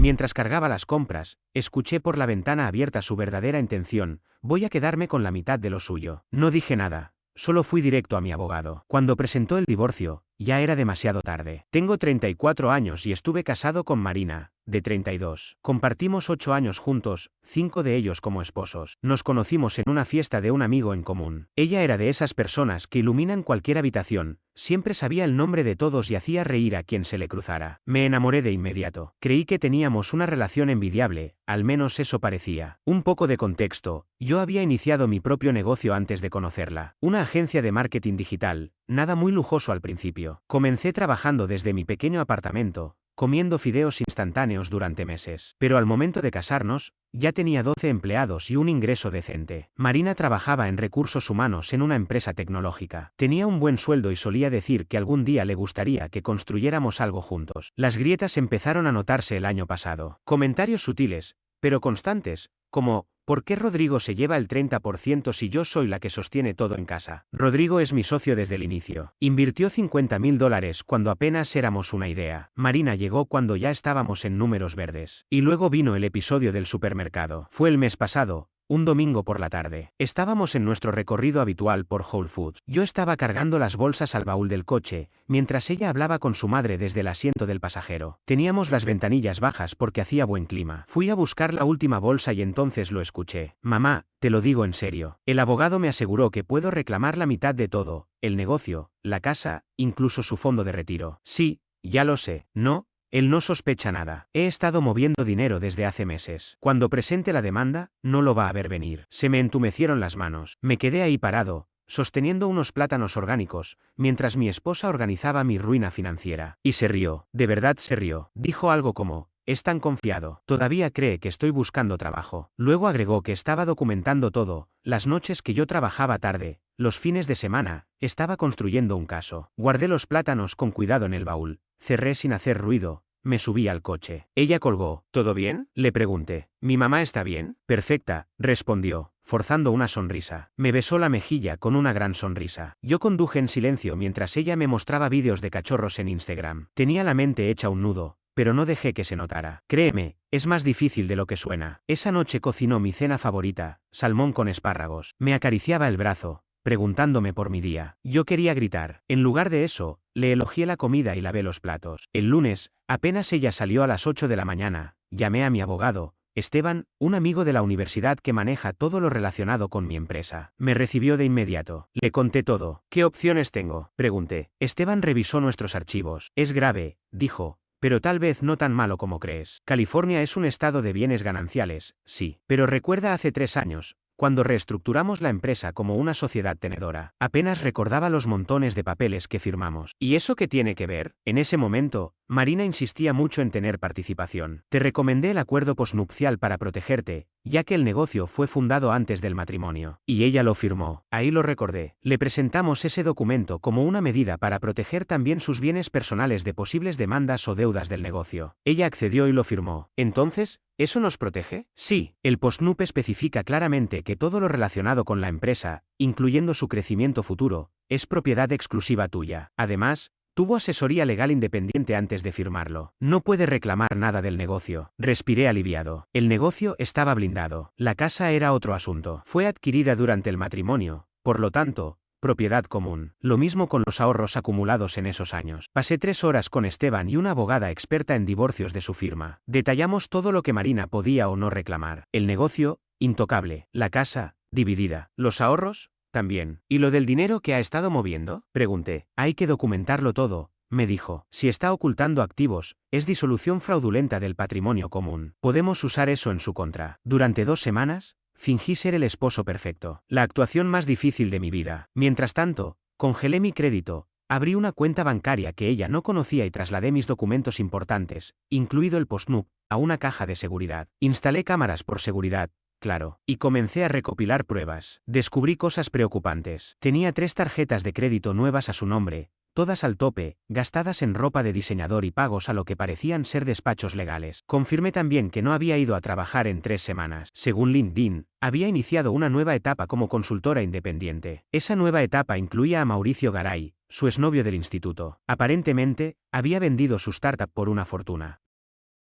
Mientras cargaba las compras, escuché por la ventana abierta su verdadera intención: voy a quedarme con la mitad de lo suyo. No dije nada. Solo fui directo a mi abogado. Cuando presentó el divorcio, ya era demasiado tarde. Tengo 34 años y estuve casado con Marina, de 32. Compartimos 8 años juntos, 5 de ellos como esposos. Nos conocimos en una fiesta de un amigo en común. Ella era de esas personas que iluminan cualquier habitación, siempre sabía el nombre de todos y hacía reír a quien se le cruzara. Me enamoré de inmediato. Creí que teníamos una relación envidiable, al menos eso parecía. Un poco de contexto: yo había iniciado mi propio negocio antes de conocerla. Una agencia de marketing digital, nada muy lujoso al principio. Comencé trabajando desde mi pequeño apartamento, comiendo fideos instantáneos durante meses. Pero al momento de casarnos, ya tenía 12 empleados y un ingreso decente. Marina trabajaba en recursos humanos en una empresa tecnológica. Tenía un buen sueldo y solía decir que algún día le gustaría que construyéramos algo juntos. Las grietas empezaron a notarse el año pasado. Comentarios sutiles, pero constantes, como: ¿por qué Rodrigo se lleva el 30% si yo soy la que sostiene todo en casa? Rodrigo es mi socio desde el inicio. Invirtió $50.000 cuando apenas éramos una idea. Marina llegó cuando ya estábamos en números verdes. Y luego vino el episodio del supermercado. Fue el mes pasado, un domingo por la tarde. Estábamos en nuestro recorrido habitual por Whole Foods. Yo estaba cargando las bolsas al baúl del coche, mientras ella hablaba con su madre desde el asiento del pasajero. Teníamos las ventanillas bajas porque hacía buen clima. Fui a buscar la última bolsa y entonces lo escuché: mamá, te lo digo en serio. El abogado me aseguró que puedo reclamar la mitad de todo: el negocio, la casa, incluso su fondo de retiro. Sí, ya lo sé. No. Él no sospecha nada. He estado moviendo dinero desde hace meses. Cuando presente la demanda, no lo va a ver venir. Se me entumecieron las manos. Me quedé ahí parado, sosteniendo unos plátanos orgánicos, mientras mi esposa organizaba mi ruina financiera. Y se rió. De verdad se rió. Dijo algo como: es tan confiado. Todavía cree que estoy buscando trabajo. Luego agregó que estaba documentando todo: las noches que yo trabajaba tarde, los fines de semana, estaba construyendo un caso. Guardé los plátanos con cuidado en el baúl. Cerré sin hacer ruido. Me subí al coche. Ella colgó. ¿Todo bien?, le pregunté. ¿Mi mamá está bien? Perfecta, respondió, forzando una sonrisa. Me besó la mejilla con una gran sonrisa. Yo conduje en silencio mientras ella me mostraba vídeos de cachorros en Instagram. Tenía la mente hecha un nudo, pero no dejé que se notara. Créeme, es más difícil de lo que suena. Esa noche cocinó mi cena favorita: salmón con espárragos. Me acariciaba el brazo, preguntándome por mi día. Yo quería gritar. En lugar de eso, le elogié la comida y lavé los platos. El lunes, apenas ella salió a las 8 de la mañana, llamé a mi abogado, Esteban, un amigo de la universidad que maneja todo lo relacionado con mi empresa. Me recibió de inmediato. Le conté todo. ¿Qué opciones tengo?, pregunté. Esteban revisó nuestros archivos. Es grave, dijo, pero tal vez no tan malo como crees. California es un estado de bienes gananciales, sí. Pero recuerda hace 3 años, cuando reestructuramos la empresa como una sociedad tenedora. Apenas recordaba los montones de papeles que firmamos. ¿Y eso qué tiene que ver? En ese momento, Marina insistía mucho en tener participación. Te recomendé el acuerdo posnupcial para protegerte, ya que el negocio fue fundado antes del matrimonio. Y ella lo firmó. Ahí lo recordé. Le presentamos ese documento como una medida para proteger también sus bienes personales de posibles demandas o deudas del negocio. Ella accedió y lo firmó. Entonces, ¿eso nos protege? Sí, el postnup especifica claramente que todo lo relacionado con la empresa, incluyendo su crecimiento futuro, es propiedad exclusiva tuya. Además, tuvo asesoría legal independiente antes de firmarlo. No puede reclamar nada del negocio. Respiré aliviado. El negocio estaba blindado. La casa era otro asunto. Fue adquirida durante el matrimonio, por lo tanto, propiedad común. Lo mismo con los ahorros acumulados en esos años. Pasé 3 horas con Esteban y una abogada experta en divorcios de su firma. Detallamos todo lo que Marina podía o no reclamar. El negocio, intocable. La casa, dividida. Los ahorros, también. ¿Y lo del dinero que ha estado moviendo?, pregunté. Hay que documentarlo todo, me dijo. Si está ocultando activos, es disolución fraudulenta del patrimonio común. Podemos usar eso en su contra. Durante 2 semanas, fingí ser el esposo perfecto. La actuación más difícil de mi vida. Mientras tanto, congelé mi crédito, abrí una cuenta bancaria que ella no conocía y trasladé mis documentos importantes, incluido el postnup, a una caja de seguridad. Instalé cámaras por seguridad, claro, y comencé a recopilar pruebas. Descubrí cosas preocupantes. Tenía 3 tarjetas de crédito nuevas a su nombre, todas al tope, gastadas en ropa de diseñador y pagos a lo que parecían ser despachos legales. Confirmé también que no había ido a trabajar en 3 semanas. Según LinkedIn, había iniciado una nueva etapa como consultora independiente. Esa nueva etapa incluía a Mauricio Garay, su exnovio del instituto. Aparentemente, había vendido su startup por una fortuna.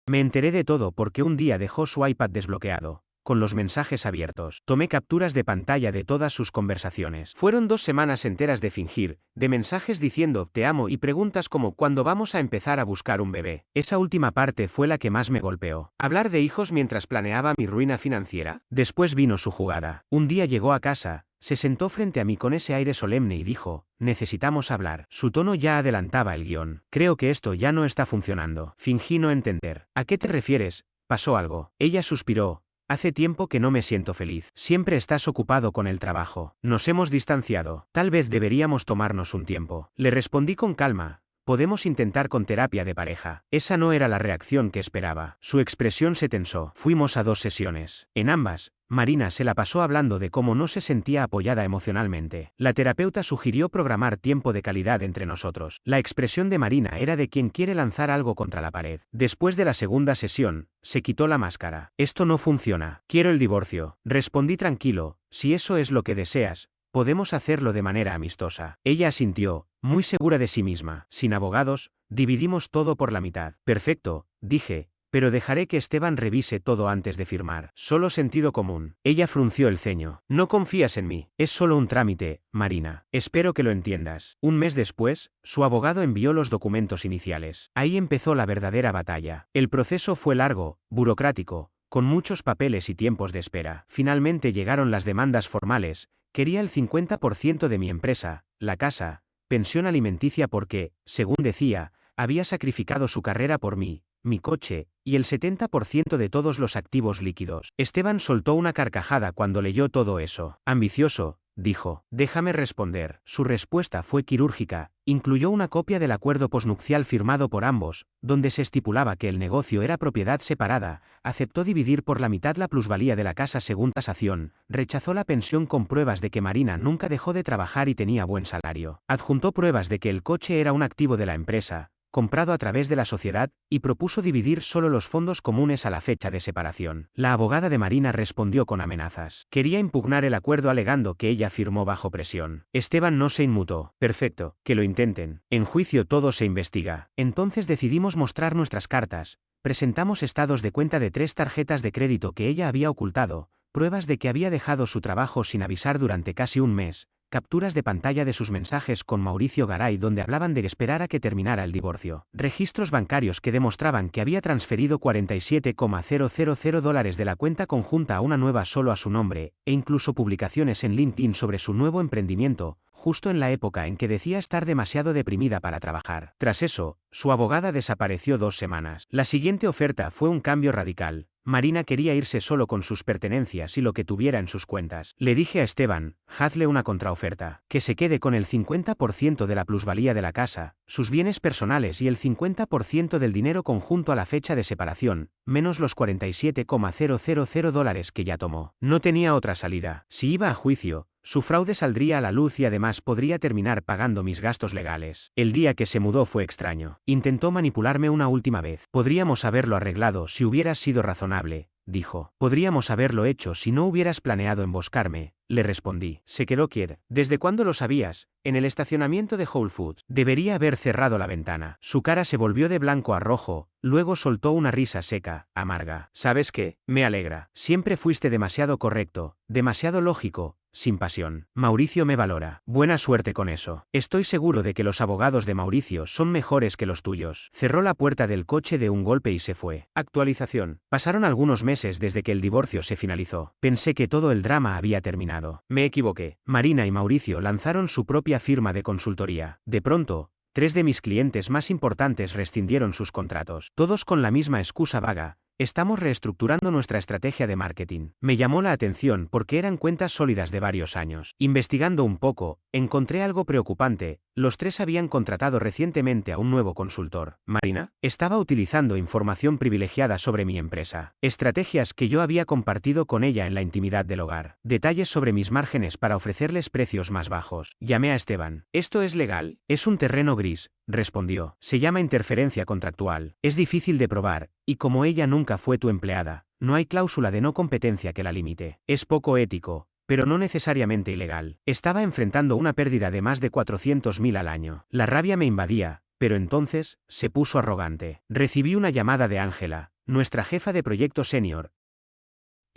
Me enteré de todo porque un día dejó su iPad desbloqueado, con los mensajes abiertos. Tomé capturas de pantalla de todas sus conversaciones. Fueron 2 semanas enteras de fingir, de mensajes diciendo te amo y preguntas como ¿cuándo vamos a empezar a buscar un bebé? Esa última parte fue la que más me golpeó. Hablar de hijos mientras planeaba mi ruina financiera. Después vino su jugada. Un día llegó a casa, se sentó frente a mí con ese aire solemne y dijo, necesitamos hablar. Su tono ya adelantaba el guión. Creo que esto ya no está funcionando. Fingí no entender. ¿A qué te refieres? ¿Pasó algo? Ella suspiró. Hace tiempo que no me siento feliz. Siempre estás ocupado con el trabajo. Nos hemos distanciado. Tal vez deberíamos tomarnos un tiempo. Le respondí con calma. Podemos intentar con terapia de pareja. Esa no era la reacción que esperaba. Su expresión se tensó. Fuimos a 2 sesiones. En ambas, Marina se la pasó hablando de cómo no se sentía apoyada emocionalmente. La terapeuta sugirió programar tiempo de calidad entre nosotros. La expresión de Marina era de quien quiere lanzar algo contra la pared. Después de la segunda sesión, se quitó la máscara. Esto no funciona. Quiero el divorcio. Respondí tranquilo. Si eso es lo que deseas, podemos hacerlo de manera amistosa. Ella asintió, muy segura de sí misma. Sin abogados, dividimos todo por la mitad. Perfecto, dije. Pero dejaré que Esteban revise todo antes de firmar. Solo sentido común. Ella frunció el ceño. No confías en mí. Es solo un trámite, Marina. Espero que lo entiendas. Un mes después, su abogado envió los documentos iniciales. Ahí empezó la verdadera batalla. El proceso fue largo, burocrático, con muchos papeles y tiempos de espera. Finalmente llegaron las demandas formales. Quería el 50% de mi empresa, la casa, pensión alimenticia porque, según decía, había sacrificado su carrera por mí, mi coche, y el 70% de todos los activos líquidos. Esteban soltó una carcajada cuando leyó todo eso. Ambicioso, dijo. Déjame responder. Su respuesta fue quirúrgica. Incluyó una copia del acuerdo posnupcial firmado por ambos, donde se estipulaba que el negocio era propiedad separada, aceptó dividir por la mitad la plusvalía de la casa según tasación, rechazó la pensión con pruebas de que Marina nunca dejó de trabajar y tenía buen salario, adjuntó pruebas de que el coche era un activo de la empresa, comprado a través de la sociedad, y propuso dividir solo los fondos comunes a la fecha de separación. La abogada de Marina respondió con amenazas. Quería impugnar el acuerdo alegando que ella firmó bajo presión. Esteban no se inmutó. Perfecto, que lo intenten. En juicio todo se investiga. Entonces decidimos mostrar nuestras cartas. Presentamos estados de cuenta de 3 tarjetas de crédito que ella había ocultado, pruebas de que había dejado su trabajo sin avisar durante casi un mes, capturas de pantalla de sus mensajes con Mauricio Garay donde hablaban de esperar a que terminara el divorcio, registros bancarios que demostraban que había transferido $47,000 de la cuenta conjunta a una nueva solo a su nombre, e incluso publicaciones en LinkedIn sobre su nuevo emprendimiento, justo en la época en que decía estar demasiado deprimida para trabajar. Tras eso, su abogada desapareció 2 semanas. La siguiente oferta fue un cambio radical. Marina quería irse solo con sus pertenencias y lo que tuviera en sus cuentas. Le dije a Esteban, hazle una contraoferta, que se quede con el 50% de la plusvalía de la casa, sus bienes personales y el 50% del dinero conjunto a la fecha de separación, menos los $47,000 que ya tomó. No tenía otra salida. Si iba a juicio, su fraude saldría a la luz y además podría terminar pagando mis gastos legales. El día que se mudó fue extraño. Intentó manipularme una última vez. Podríamos haberlo arreglado si hubieras sido razonable, dijo. Podríamos haberlo hecho si no hubieras planeado emboscarme, le respondí. Se quedó quieta. ¿Desde cuándo lo sabías? En el estacionamiento de Whole Foods. Debería haber cerrado la ventana. Su cara se volvió de blanco a rojo, luego soltó una risa seca, amarga. ¿Sabes qué? Me alegra. Siempre fuiste demasiado correcto, demasiado lógico, sin pasión. Mauricio me valora. Buena suerte con eso. Estoy seguro de que los abogados de Mauricio son mejores que los tuyos. Cerró la puerta del coche de un golpe y se fue. Actualización. Pasaron algunos meses desde que el divorcio se finalizó. Pensé que todo el drama había terminado. Me equivoqué. Marina y Mauricio lanzaron su propia firma de consultoría. De pronto, 3 de mis clientes más importantes rescindieron sus contratos. Todos con la misma excusa vaga. Estamos reestructurando nuestra estrategia de marketing. Me llamó la atención porque eran cuentas sólidas de varios años. Investigando un poco, encontré algo preocupante. Los 3 habían contratado recientemente a un nuevo consultor. Marina estaba utilizando información privilegiada sobre mi empresa. Estrategias que yo había compartido con ella en la intimidad del hogar. Detalles sobre mis márgenes para ofrecerles precios más bajos. Llamé a Esteban. ¿Esto es legal? Es un terreno gris, respondió. Se llama interferencia contractual. Es difícil de probar, y como ella nunca fue tu empleada, no hay cláusula de no competencia que la limite. Es poco ético, pero no necesariamente ilegal. Estaba enfrentando una pérdida de más de 400.000 al año. La rabia me invadía. pero entonces, se puso arrogante. Recibí una llamada de Ángela, nuestra jefa de proyecto senior,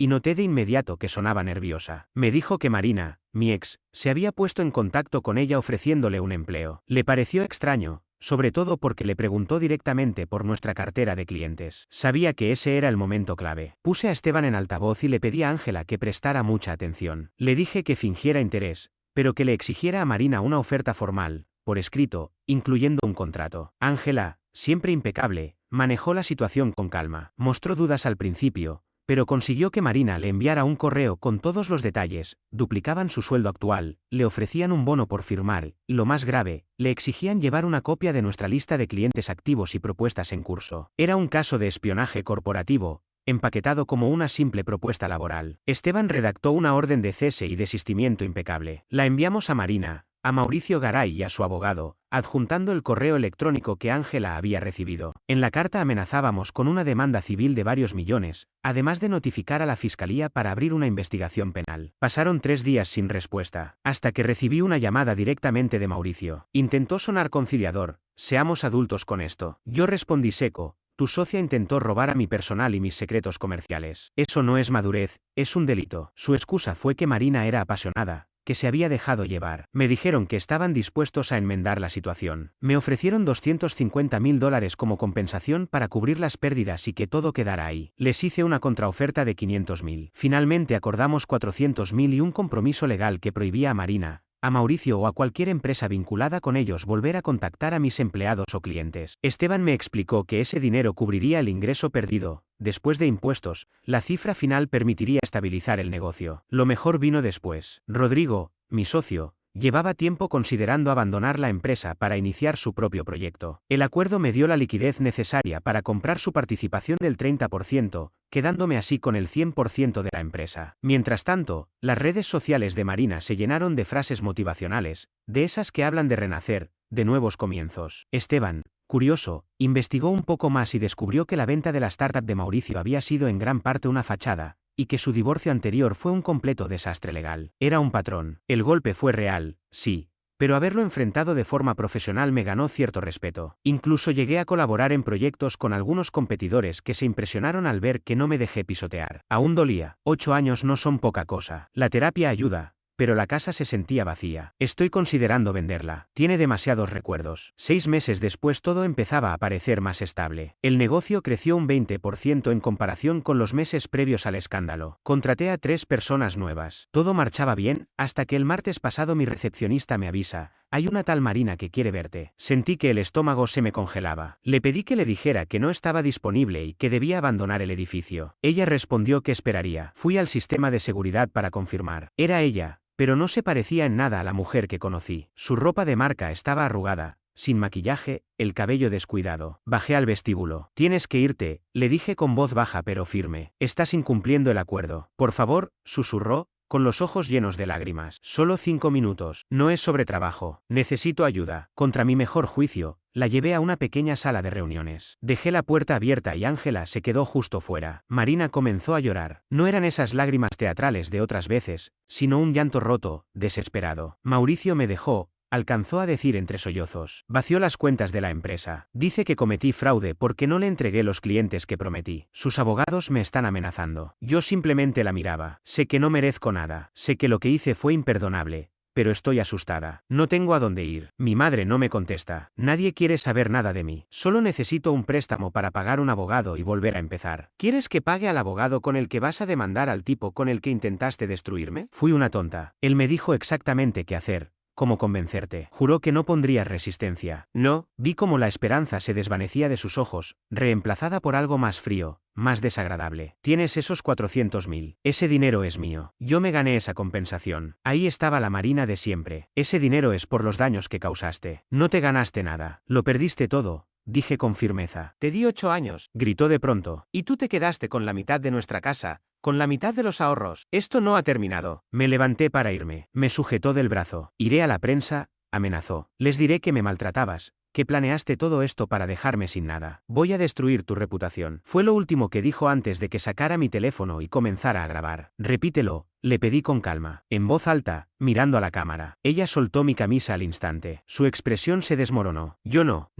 y noté de inmediato que sonaba nerviosa. Me dijo que Marina, mi ex, se había puesto en contacto con ella ofreciéndole un empleo. Le pareció extraño, sobre todo porque le preguntó directamente por nuestra cartera de clientes. Sabía que ese era el momento clave. Puse a Esteban en altavoz y le pedí a Ángela que prestara mucha atención. Le dije que fingiera interés, pero que le exigiera a Marina una oferta formal, por escrito, incluyendo un contrato. Ángela, siempre impecable, manejó la situación con calma. Mostró dudas al principio, pero consiguió que Marina le enviara un correo con todos los detalles, duplicaban su sueldo actual, le ofrecían un bono por firmar, y lo más grave, le exigían llevar una copia de nuestra lista de clientes activos y propuestas en curso. Era un caso de espionaje corporativo, empaquetado como una simple propuesta laboral. Esteban redactó una orden de cese y desistimiento impecable. La enviamos a Marina, a Mauricio Garay y a su abogado, adjuntando el correo electrónico que Ángela había recibido. En la carta amenazábamos con una demanda civil de varios millones, además de notificar a la fiscalía para abrir una investigación penal. Pasaron 3 días sin respuesta, hasta que recibí una llamada directamente de Mauricio. Intentó sonar conciliador: seamos adultos con esto. Yo respondí seco: tu socia intentó robar a mi personal y mis secretos comerciales. Eso no es madurez, es un delito. Su excusa fue que Marina era apasionada, que se había dejado llevar. Me dijeron que estaban dispuestos a enmendar la situación. Me ofrecieron $250.000 como compensación para cubrir las pérdidas y que todo quedara ahí. Les hice una contraoferta de $500.000. Finalmente acordamos $400.000 y un compromiso legal que prohibía a Marina, a Mauricio o a cualquier empresa vinculada con ellos volver a contactar a mis empleados o clientes. Esteban me explicó que ese dinero cubriría el ingreso perdido. Después de impuestos, la cifra final permitiría estabilizar el negocio. Lo mejor vino después. Rodrigo, mi socio, llevaba tiempo considerando abandonar la empresa para iniciar su propio proyecto. El acuerdo me dio la liquidez necesaria para comprar su participación del 30%, quedándome así con el 100% de la empresa. Mientras tanto, las redes sociales de Marina se llenaron de frases motivacionales, de esas que hablan de renacer, de nuevos comienzos. Esteban, curioso, investigó un poco más y descubrió que la venta de la startup de Mauricio había sido en gran parte una fachada, y que su divorcio anterior fue un completo desastre legal. Era un patrón. El golpe fue real, sí, pero haberlo enfrentado de forma profesional me ganó cierto respeto. Incluso llegué a colaborar en proyectos con algunos competidores que se impresionaron al ver que no me dejé pisotear. Aún dolía. 8 años no son poca cosa. La terapia ayuda, pero la casa se sentía vacía. Estoy considerando venderla. Tiene demasiados recuerdos. 6 meses después todo empezaba a parecer más estable. El negocio creció un 20% en comparación con los meses previos al escándalo. Contraté a 3 personas nuevas. Todo marchaba bien, hasta que el martes pasado mi recepcionista me avisa: hay una tal Marina que quiere verte. Sentí que el estómago se me congelaba. Le pedí que le dijera que no estaba disponible y que debía abandonar el edificio. Ella respondió que esperaría. Fui al sistema de seguridad para confirmar. Era ella, pero no se parecía en nada a la mujer que conocí. Su ropa de marca estaba arrugada, sin maquillaje, el cabello descuidado. Bajé al vestíbulo. Tienes que irte, le dije con voz baja pero firme. Estás incumpliendo el acuerdo. Por favor, susurró, con los ojos llenos de lágrimas. Solo 5 minutos. No es sobre trabajo. Necesito ayuda. Contra mi mejor juicio, la llevé a una pequeña sala de reuniones. Dejé la puerta abierta y Ángela se quedó justo fuera. Marina comenzó a llorar. No eran esas lágrimas teatrales de otras veces, sino un llanto roto, desesperado. Mauricio me dejó, alcanzó a decir entre sollozos. Vació las cuentas de la empresa. Dice que cometí fraude porque no le entregué los clientes que prometí. Sus abogados me están amenazando. Yo simplemente la miraba. Sé que no merezco nada. Sé que lo que hice fue imperdonable, pero estoy asustada. No tengo a dónde ir. Mi madre no me contesta. Nadie quiere saber nada de mí. Solo necesito un préstamo para pagar un abogado y volver a empezar. ¿Quieres que pague al abogado con el que vas a demandar al tipo con el que intentaste destruirme? Fui una tonta. Él me dijo exactamente qué hacer, cómo convencerte. Juró que no pondría resistencia. No, vi cómo la esperanza se desvanecía de sus ojos, reemplazada por algo más frío, más desagradable. Tienes esos 400.000. Ese dinero es mío. Yo me gané esa compensación. Ahí estaba la Marina de siempre. Ese dinero es por los daños que causaste. No te ganaste nada. Lo perdiste todo, dije con firmeza. Te di 8 años, gritó de pronto. Y tú te quedaste con la mitad de nuestra casa, con la mitad de los ahorros. Esto no ha terminado. Me levanté para irme. Me sujetó del brazo. Iré a la prensa, amenazó. Les diré que me maltratabas, que planeaste todo esto para dejarme sin nada. Voy a destruir tu reputación. Fue lo último que dijo antes de que sacara mi teléfono y comenzara a grabar. Repítelo, le pedí con calma, en voz alta, mirando a la cámara. Ella soltó mi camisa al instante. Su expresión se desmoronó. Yo no,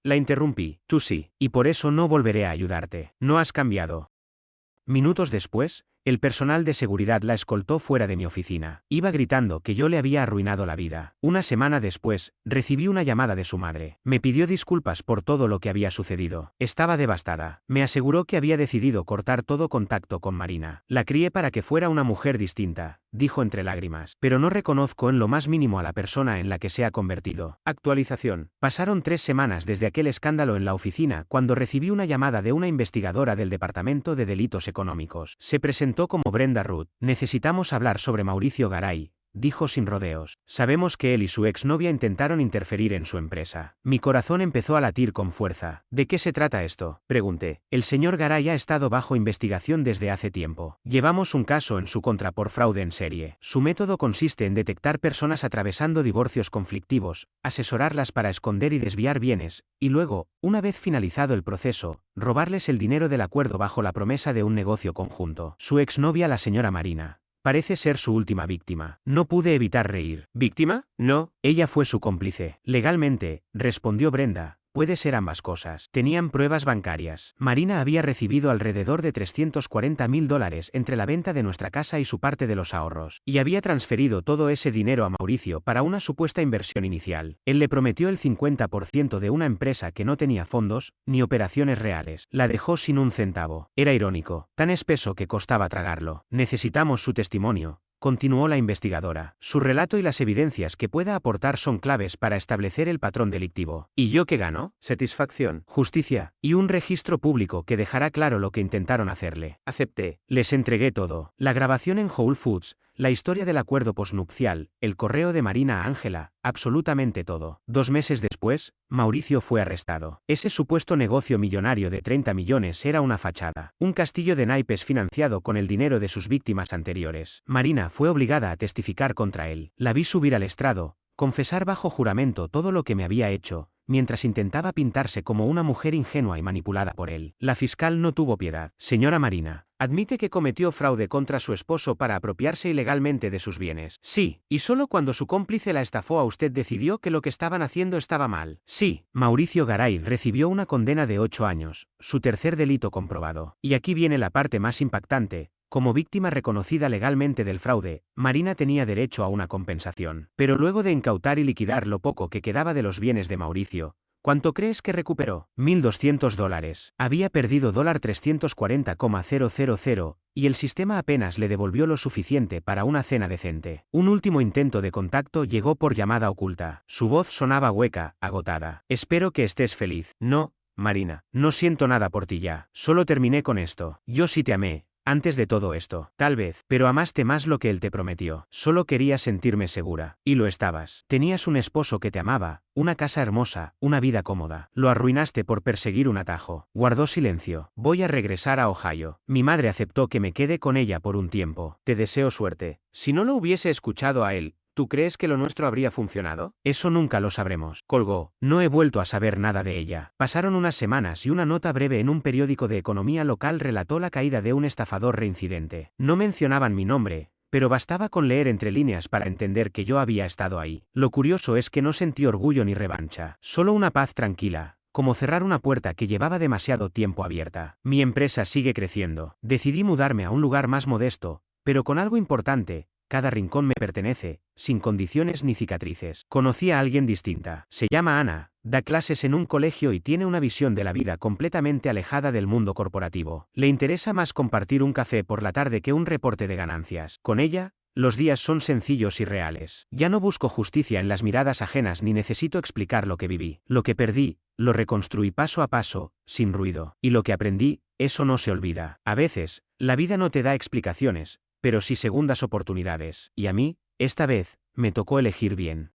la interrumpí. Tú sí, y por eso no volveré a ayudarte. No has cambiado. Minutos después, el personal de seguridad la escoltó fuera de mi oficina. Iba gritando que yo le había arruinado la vida. Una semana después, recibí una llamada de su madre. Me pidió disculpas por todo lo que había sucedido. Estaba devastada. Me aseguró que había decidido cortar todo contacto con Marina. La crié para que fuera una mujer distinta, dijo entre lágrimas. Pero no reconozco en lo más mínimo a la persona en la que se ha convertido. Actualización. Pasaron 3 semanas desde aquel escándalo en la oficina cuando recibí una llamada de una investigadora del Departamento de Delitos Económicos. Se presentó como Brenda Ruth. Necesitamos hablar sobre Mauricio Garay, dijo sin rodeos. Sabemos que él y su exnovia intentaron interferir en su empresa. Mi corazón empezó a latir con fuerza. ¿De qué se trata esto?, pregunté. El señor Garay ha estado bajo investigación desde hace tiempo. Llevamos un caso en su contra por fraude en serie. Su método consiste en detectar personas atravesando divorcios conflictivos, asesorarlas para esconder y desviar bienes, y luego, una vez finalizado el proceso, robarles el dinero del acuerdo bajo la promesa de un negocio conjunto. Su exnovia, la señora Marina, parece ser su última víctima. No pude evitar reír. ¿Víctima? No, ella fue su cómplice. Legalmente, respondió Brenda. Puede ser ambas cosas. Tenían pruebas bancarias. Marina había recibido alrededor de $340.000 entre la venta de nuestra casa y su parte de los ahorros, y había transferido todo ese dinero a Mauricio para una supuesta inversión inicial. Él le prometió el 50% de una empresa que no tenía fondos, ni operaciones reales. La dejó sin un centavo. Era irónico, tan espeso que costaba tragarlo. Necesitamos su testimonio, continuó la investigadora. Su relato y las evidencias que pueda aportar son claves para establecer el patrón delictivo. ¿Y yo qué gano? Satisfacción, justicia, y un registro público que dejará claro lo que intentaron hacerle. Acepté. Les entregué todo. La grabación en Whole Foods, la historia del acuerdo posnupcial, el correo de Marina a Ángela, absolutamente todo. 2 meses después, Mauricio fue arrestado. Ese supuesto negocio millonario de 30 millones era una fachada. Un castillo de naipes financiado con el dinero de sus víctimas anteriores. Marina fue obligada a testificar contra él. La vi subir al estrado, confesar bajo juramento todo lo que me había hecho, mientras intentaba pintarse como una mujer ingenua y manipulada por él. La fiscal no tuvo piedad. Señora Marina, ¿admite que cometió fraude contra su esposo para apropiarse ilegalmente de sus bienes? Sí, y solo cuando su cómplice la estafó a usted decidió que lo que estaban haciendo estaba mal. Sí. Mauricio Garay recibió una condena de 8 años, su tercer delito comprobado. Y aquí viene la parte más impactante. Como víctima reconocida legalmente del fraude, Marina tenía derecho a una compensación. Pero luego de incautar y liquidar lo poco que quedaba de los bienes de Mauricio, ¿cuánto crees que recuperó? $1.200. Había perdido $340,000, y el sistema apenas le devolvió lo suficiente para una cena decente. Un último intento de contacto llegó por llamada oculta. Su voz sonaba hueca, agotada. Espero que estés feliz. No, Marina, no siento nada por ti ya. Solo terminé con esto. Yo sí te amé. Antes de todo esto, tal vez, pero amaste más lo que él te prometió. Solo quería sentirme segura. Y lo estabas. Tenías un esposo que te amaba, una casa hermosa, una vida cómoda. Lo arruinaste por perseguir un atajo. Guardó silencio. Voy a regresar a Ohio. Mi madre aceptó que me quede con ella por un tiempo. Te deseo suerte. Si no lo hubiese escuchado a él, ¿tú crees que lo nuestro habría funcionado? Eso nunca lo sabremos. Colgó. No he vuelto a saber nada de ella. Pasaron unas semanas y una nota breve en un periódico de economía local relató la caída de un estafador reincidente. No mencionaban mi nombre, pero bastaba con leer entre líneas para entender que yo había estado ahí. Lo curioso es que no sentí orgullo ni revancha, solo una paz tranquila, como cerrar una puerta que llevaba demasiado tiempo abierta. Mi empresa sigue creciendo. Decidí mudarme a un lugar más modesto, pero con algo importante. Cada rincón me pertenece, sin condiciones ni cicatrices. Conocí a alguien distinta. Se llama Ana, da clases en un colegio y tiene una visión de la vida completamente alejada del mundo corporativo. Le interesa más compartir un café por la tarde que un reporte de ganancias. Con ella, los días son sencillos y reales. Ya no busco justicia en las miradas ajenas ni necesito explicar lo que viví. Lo que perdí, lo reconstruí paso a paso, sin ruido. Y lo que aprendí, eso no se olvida. A veces, la vida no te da explicaciones, pero sí segundas oportunidades. Y a mí, esta vez, me tocó elegir bien.